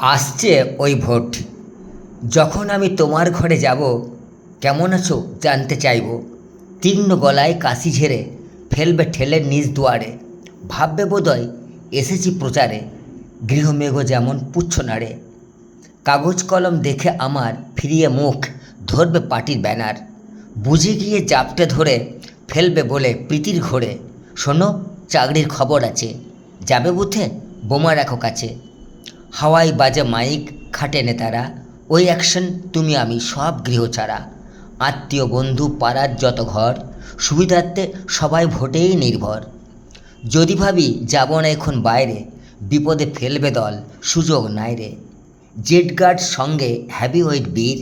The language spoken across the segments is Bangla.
আসছে ওই ভোট, যখন আমি তোমার ঘরে যাব, কেমন আছো জানতে চাইব। তীক্ষ্ণ গলায় কাশি ঝেড়ে ফেলবে ঠেলে নিজ দুয়ারে, ভাববে বোধহয় এসেছি প্রচারে, গৃহমেঘ যেমন পুচ্ছ নাড়ে। কাগজ কলম দেখে আমার ফিরিয়ে মুখ ধরবে পার্টির ব্যানার, বুঝে গিয়ে জাপটে ধরে ফেলবে বলে প্রীতির ঘোরে, শোনো চাকরির খবর আছে, যাবে বুথে বোমা রাখো কাছে। হাওয়ায় বাজে মাইক, খাটে নেতারা, ওই অ্যাকশন তুমি আমি সব গৃহ ছাড়া। আত্মীয় বন্ধু পাড়ার যত ঘর, সুবিধার্থে সবাই ভোটেই নির্ভর। যদি ভাবি যাব না এখন বাইরে, বিপদে ফেলবে দল, সুযোগ নাই রে। জেড গার্ড সঙ্গে হ্যাভিওয়েট বীর,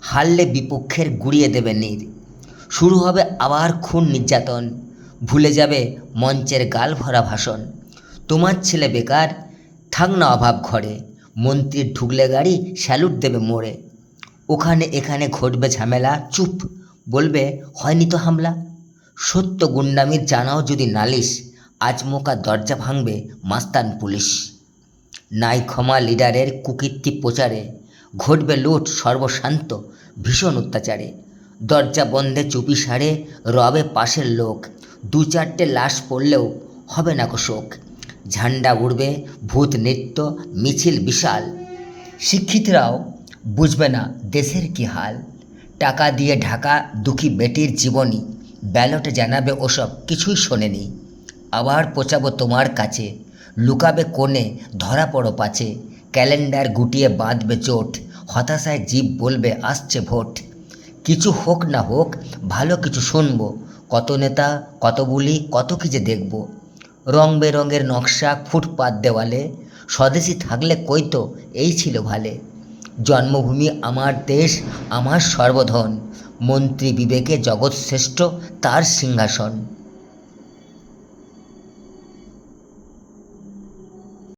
হারলে বিপক্ষের গুড়িয়ে দেবে নীর। শুরু হবে আবার খুন নির্যাতন, ভুলে যাবে মঞ্চের গাল ভরা ভাষণ। তোমার ছেলে বেকার, থাক না অভাব ঘরে, মন্ত্রীর ঢুকলে গাড়ি স্যালুট দেবে মোড়ে। ওখানে এখানে ঘটবে ঝামেলা, চুপ বলবে হয়নি তো হামলা। সত্য গুন্ডামির জানাও যদি নালিশ, আচমকা দরজা ভাঙবে মাস্তান পুলিশ। নাই ক্ষমা লিডারের কুকীর্তি প্রচারে, ঘটবে লুট সর্বশান্ত ভীষণ অত্যাচারে। দরজা বন্ধে চুপি সারে রবে পাশের লোক, দু চারটে লাশ পড়লেও হবে না কো শোক। ঝান্ডা উড়বে, ভূত নৃত্য, মিছিল বিশাল। শিক্ষিতরাও বুঝবে না দেশের কি হাল। টাকা দিয়ে ঢাকা দুঃখী বেটির জীবনী, ব্যালটে জানাবে ওসব কিছুই শোনেনি। আবার পচাবো তোমার কাছে, লুকাবে কোণে ধরা পড়ো পাছে। ক্যালেন্ডার গুটিয়ে বাঁধবে চোট, হতাশায় জীব বলবে আসছে ভোট। কিছু হোক না হোক ভালো কিছু শুনবো, কত নেতা কত বুলি কত কি যে দেখব। রং বেরঙের নকশা ফুটপাত দেওয়ালে, স্বদেশী থাকলে কইতো এই ছিল ভালে। জন্মভূমি আমার দেশ আমার সর্বধন, মন্ত্রী বিবেকে জগৎ শ্রেষ্ঠ তার সিংহাসন।